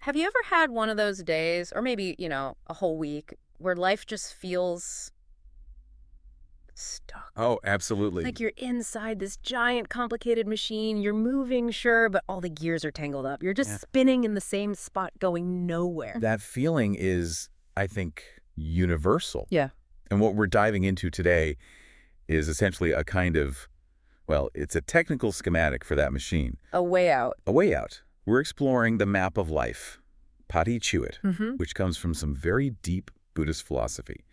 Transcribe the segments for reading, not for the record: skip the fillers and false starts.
Have you ever had one of those days, or maybe, a whole week, where life just feels stuck? Oh, absolutely. Like you're inside this giant, complicated machine. You're moving, sure, but all the gears are tangled up. You're just Yeah. spinning in the same spot, going nowhere. That feeling is, I think, universal. Yeah. And what we're diving into today is essentially a kind of, well, it's a technical schematic for that machine. A way out. A way out. We're exploring the map of life, Parichuit, Mm-hmm. which comes from some very deep Buddhist philosophy.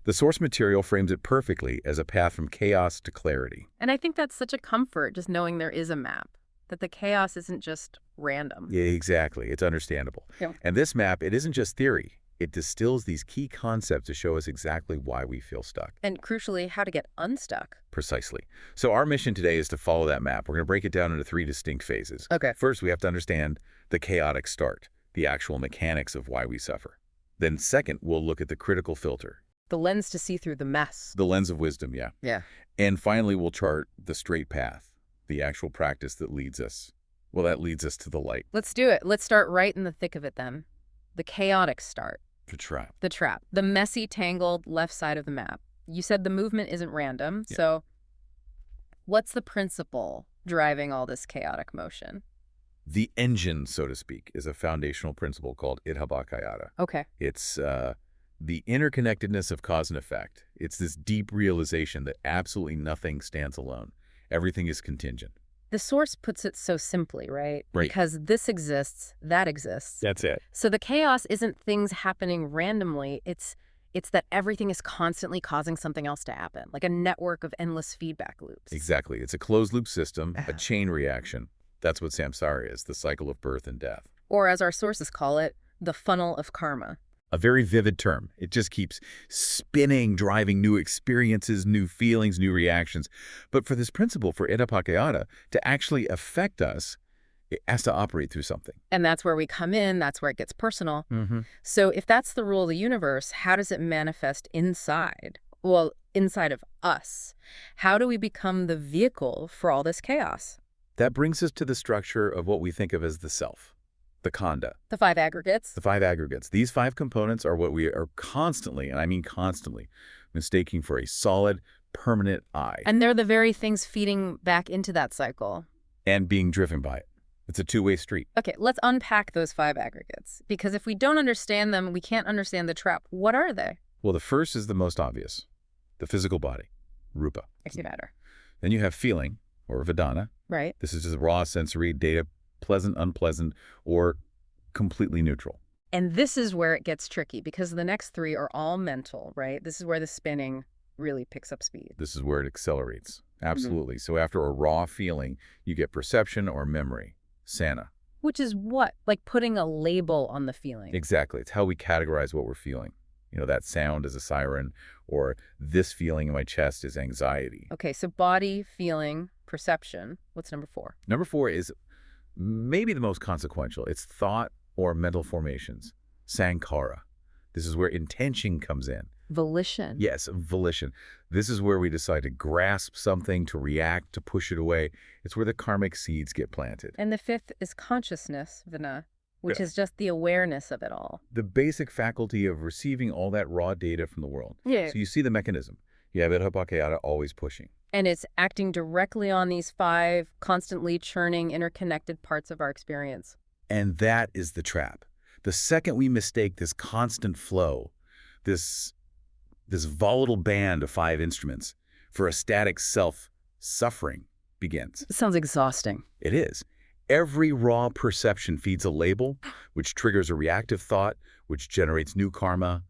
The source material frames it perfectly as a path from chaos to clarity. And I think that's such a comfort, just knowing there is a map, that the chaos isn't just random. Yeah, exactly. It's understandable. Yeah. And this map, it isn't just theory. It distills these key concepts to show us exactly why we feel stuck. And crucially, how to get unstuck. Precisely. So our mission today is to follow that map. We're going to break it down into 3 distinct phases. Okay. First, we have to understand the chaotic start, the actual mechanics of why we suffer. Then second, we'll look at the critical filter, The lens to see through the mess. the lens of wisdom, yeah. Yeah. And finally, we'll chart the straight path, the actual practice that leads us. Well, that leads us to the light, Let's do it. Let's start right in the thick of it then. The chaotic start. the trap. The trap. The messy, tangled left side of the map. You said the movement isn't random, Yeah. so what's the principle driving all this chaotic motion? The engine, so to speak, is a foundational principle called Khiawsa-nga. Okay. It's the interconnectedness of cause and effect. It's this deep realization that absolutely nothing stands alone. Everything is contingent. The source puts it so simply, right? Right. Because this exists, that exists. That's it. So the chaos isn't things happening randomly. It's that everything is constantly causing something else to happen, like a network of endless feedback loops. Exactly. It's a closed-loop system, a chain reaction. That's what samsara is, the cycle of birth and death. Or as our sources call it, the funnel of karma. A very vivid term. It just keeps spinning, driving new experiences, new feelings, new reactions. But for this principle, for Khiawsa to actually affect us, it has to operate through something. And that's where we come in, that's where it gets personal. Mm-hmm. So if that's the rule of the universe, how does it manifest inside? Well, inside of us. How do we become the vehicle for all this chaos? That brings us to the structure of what we think of as the self, the khanda, The 5 aggregates? the 5 aggregates. These 5 components are what we are constantly, and I mean constantly, mistaking for a solid, permanent I And they're the very things feeding back into that cycle. and being driven by it. It's a two-way street. Okay, let's unpack those 5 aggregates. Because if we don't understand them, we can't understand the trap. What are they? Well, the first is the most obvious, the physical body, rupa. Matter. Then you have feeling, or vedana. Right? This is just raw sensory data, pleasant, unpleasant, or completely neutral. And this is where it gets tricky because the next 3 are all mental, right? This is where the spinning really picks up speed. This is where it accelerates. Absolutely. So after a raw feeling, you get perception or memory, sana. Which is what? Like putting a label on the feeling. Exactly. It's how we categorize what we're feeling. You know, that sound is a siren, or this feeling in my chest is anxiety. Okay, so body, feeling, perception. What's number 4? Number 4 is maybe the most consequential. It's thought or mental formations, sankhara. This is where intention comes in. Volition. Yes, volition. This is where we decide to grasp something, to react, to push it away. It's where the karmic seeds get planted. And the 5th is consciousness, Vina, which Yeah. is just the awareness of it all. The basic faculty of receiving all that raw data from the world. Yeah. So you see the mechanism. You have Khiawsa always pushing. And it's acting directly on these 5 constantly churning, interconnected parts of our experience. And that is the trap. The second we mistake this constant flow, this volatile band of 5 instruments for a static self, suffering begins. It sounds exhausting. It is. Every raw perception feeds a label, which triggers a reactive thought, which generates new karma,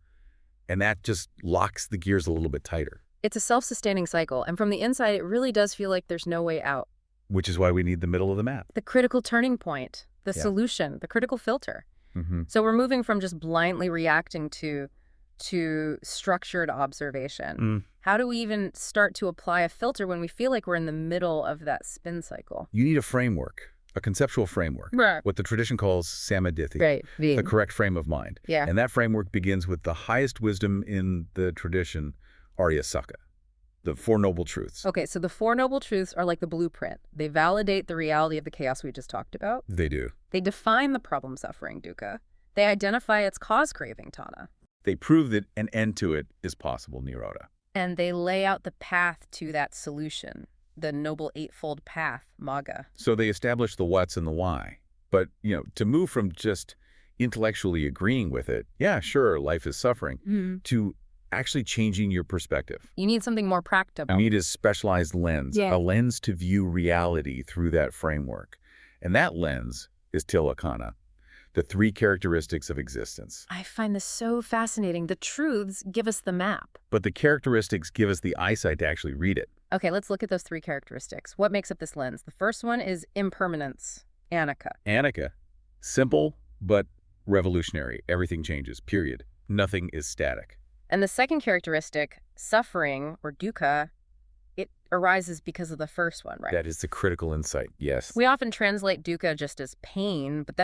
and that just locks the gears a little bit tighter. It's a self-sustaining cycle, and from the inside, it really does feel like there's no way out. Which is why we need the middle of the map. The critical turning point, the Yeah. solution, the critical filter. Mm-hmm. So we're moving from just blindly reacting to structured observation. How do we even start to apply a filter when we feel like we're in the middle of that spin cycle? You need a framework, a conceptual framework, Right. what the tradition calls samadhi, Right. the correct frame of mind. Yeah. And that framework begins with the highest wisdom in the tradition, Arya Saka. The Four Noble Truths. Okay, so the Four Noble Truths are like the blueprint. They validate the reality of the chaos we just talked about. They do. They define the problem suffering, dukkha. They identify its cause craving, tanha. They prove that an end to it is possible, nirodha. And they lay out the path to that solution, the Noble Eightfold Path, magga. So they establish the what's and the why. But, to move from just intellectually agreeing with it, yeah, sure, life is suffering, to actually changing your perspective. You need something more practical. You need a specialized lens, a lens to view reality through that framework. And that lens is tilakkhana, the three characteristics of existence. I find this so fascinating. The truths give us the map. But the characteristics give us the eyesight to actually read it. Okay, let's look at those three characteristics. What makes up this lens? The first one is impermanence, anicca. Anicca, simple but revolutionary. Everything changes, period. Nothing is static. And the second characteristic, suffering, or dukkha, it arises because of the first one, right? That is the critical insight, yes. We often translate dukkha just as pain, but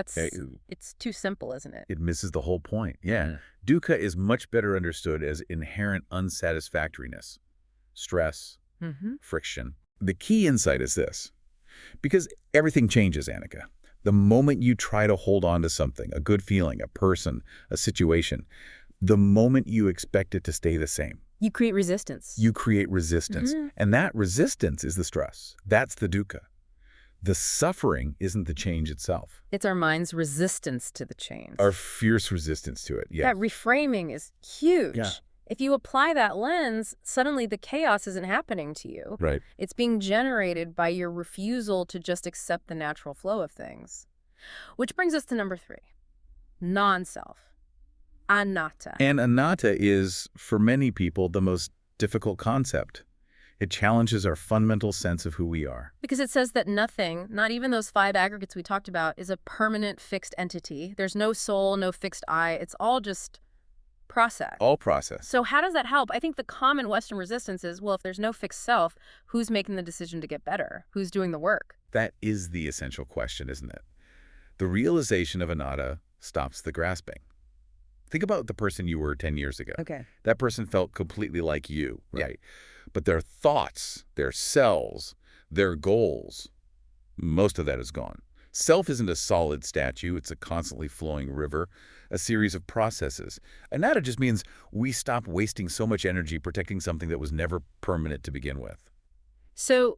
it's too simple, isn't it? It misses the whole point, yeah. Dukkha is much better understood as inherent unsatisfactoriness, stress, friction. The key insight is this. Because everything changes, Anicca. The moment you try to hold on to something, a good feeling, a person, a situation, the moment you expect it to stay the same, you create resistance. You create resistance. And that resistance is the stress. That's the dukkha. The suffering isn't the change itself. It's our mind's resistance to the change. Our fierce resistance to it, yeah. That reframing is huge. Yeah. If you apply that lens, suddenly the chaos isn't happening to you. Right. It's being generated by your refusal to just accept the natural flow of things. Which brings us to number 3, non-self. Anatta. And anatta is, for many people, the most difficult concept. It challenges our fundamental sense of who we are. Because it says that nothing, not even those 5 aggregates we talked about, is a permanent fixed entity. There's no soul, no fixed I. It's all just process. All process. So how does that help? I think the common Western resistance is, well, if there's no fixed self, who's making the decision to get better? Who's doing the work? That is the essential question, isn't it? The realization of anatta stops the grasping. Think about the person you were 10 years ago. Okay. That person felt completely like you, right? But their thoughts, their selves, their goals, most of that is gone. Self isn't a solid statue. It's a constantly flowing river, a series of processes. Anatta just means we stop wasting so much energy protecting something that was never permanent to begin with. So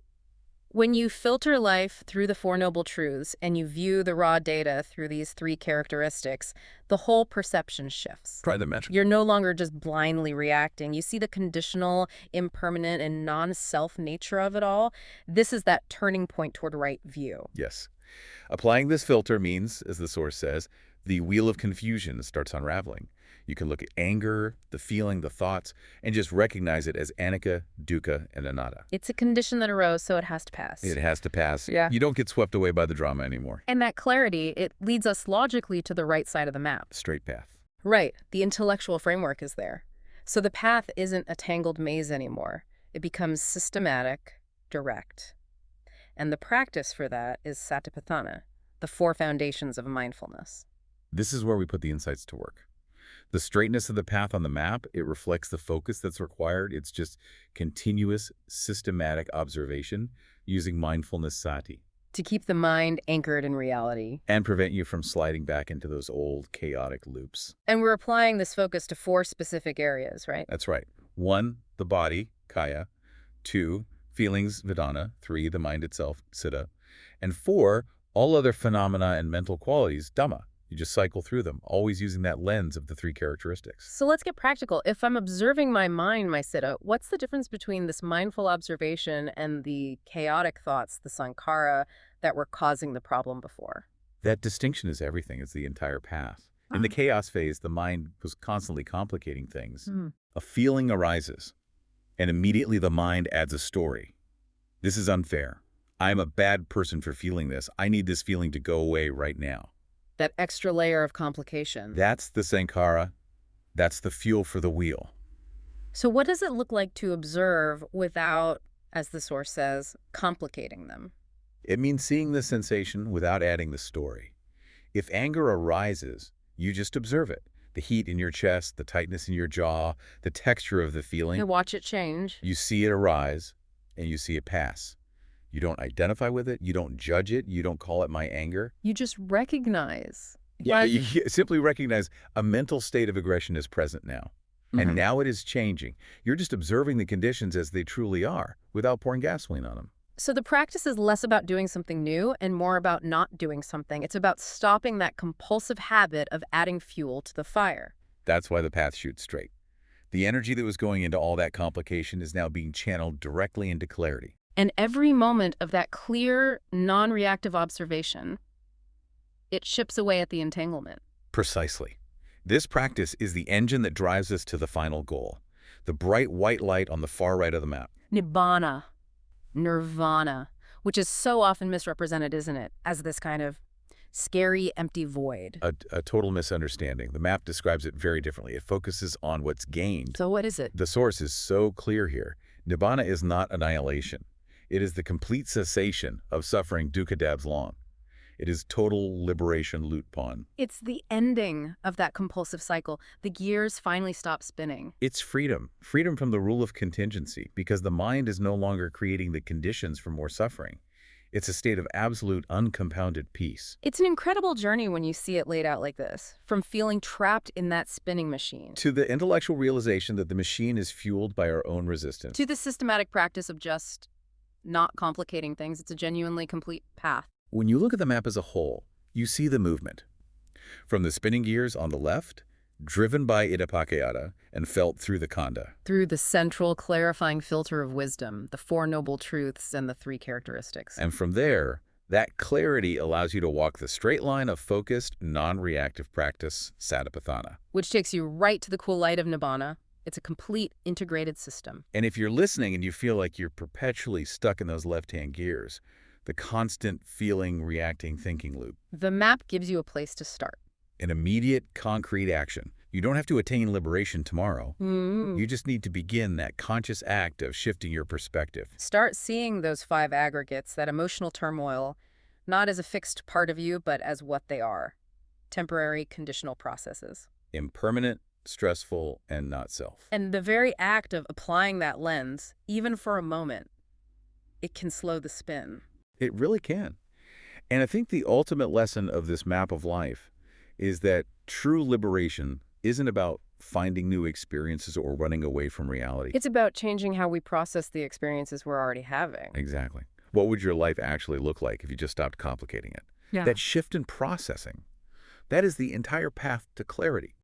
when you filter life through the Four Noble Truths and you view the raw data through these 3 characteristics, the whole perception shifts. Try the metric. You're no longer just blindly reacting. You see the conditional, impermanent, and non-self nature of it all. This is that turning point toward right view. Yes. Applying this filter means, as the source says, the wheel of confusion starts unraveling. You can look at anger, the feeling, the thoughts, and just recognize it as anicca, dukkha, and anatta. It's a condition that arose, so it has to pass. It has to pass. Yeah. You don't get swept away by the drama anymore. And that clarity, it leads us logically to the right side of the map. Straight path. Right. The intellectual framework is there. So the path isn't a tangled maze anymore. It becomes systematic, direct. And the practice for that is satipatthana, the 4 foundations of mindfulness. This is where we put the insights to work. The straightness of the path on the map, it reflects the focus that's required. It's just continuous, systematic observation using mindfulness sati. To keep the mind anchored in reality. And prevent you from sliding back into those old chaotic loops. And we're applying this focus to 4 specific areas, right? That's right. 1, the body, kaya. 2, feelings, vedana. 3, the mind itself, citta. And 4, all other phenomena and mental qualities, dhamma. You just cycle through them, always using that lens of the 3 characteristics. So let's get practical. If I'm observing my mind, my citta, what's the difference between this mindful observation and the chaotic thoughts, the sankhara, that were causing the problem before? That distinction is everything. It's the entire path. In the chaos phase, the mind was constantly complicating things. A feeling arises, and immediately the mind adds a story. This is unfair. I'm a bad person for feeling this. I need this feeling to go away right now. That extra layer of complication. That's the sankhara. That's the fuel for the wheel. So what does it look like to observe without, as the source says, complicating them? It means seeing the sensation without adding the story. If anger arises, you just observe it. The heat in your chest, the tightness in your jaw, the texture of the feeling. And watch it change. You see it arise, and you see it pass. You don't identify with it. You don't judge it. You don't call it my anger. You just recognize. Yeah, you simply recognize a mental state of aggression is present now. And now it is changing. You're just observing the conditions as they truly are without pouring gasoline on them. So the practice is less about doing something new and more about not doing something. It's about stopping that compulsive habit of adding fuel to the fire. That's why the path shoots straight. The energy that was going into all that complication is now being channeled directly into clarity. And every moment of that clear, non-reactive observation, it chips away at the entanglement. Precisely. This practice is the engine that drives us to the final goal, the bright white light on the far right of the map. Nibbana, nirvana, which is so often misrepresented, isn't it, as this kind of scary, empty void. A total misunderstanding. The map describes it very differently. It focuses on what's gained. So what is it? The source is so clear here. Nibbana is not annihilation. It is the complete cessation of suffering dukkha dabs long. It is total liberation lutpon. It's the ending of that compulsive cycle. The gears finally stop spinning. It's freedom. Freedom from the rule of contingency, because the mind is no longer creating the conditions for more suffering. It's a state of absolute uncompounded peace. It's an incredible journey when you see it laid out like this, from feeling trapped in that spinning machine, To the intellectual realization that the machine is fueled by our own resistance. to the systematic practice of just not complicating things. It's a genuinely complete path. When you look at the map as a whole, you see the movement. From the spinning gears on the left, driven by Idappaccayata and felt through the Khanda. Through the central clarifying filter of wisdom, the Four Noble Truths and the Three Characteristics. And from there, that clarity allows you to walk the straight line of focused, non-reactive practice, Satipatthana. Which takes you right to the cool light of Nibbana. It's a complete integrated system. And if you're listening and you feel like you're perpetually stuck in those left-hand gears, the constant feeling, reacting, thinking loop, The map gives you a place to start. an immediate, concrete action. You don't have to attain liberation tomorrow. You just need to begin that conscious act of shifting your perspective. Start seeing those five aggregates, that emotional turmoil, not as a fixed part of you, but as what they are. Temporary, conditional processes. Impermanent, stressful, and not self. And the very act of applying that lens, even for a moment, it can slow the spin. It really can. And I think the ultimate lesson of this map of life is that true liberation isn't about finding new experiences or running away from reality. It's about changing how we process the experiences we're already having. Exactly. What would your life actually look like if you just stopped complicating it? Yeah. That shift in processing, that is the entire path to clarity.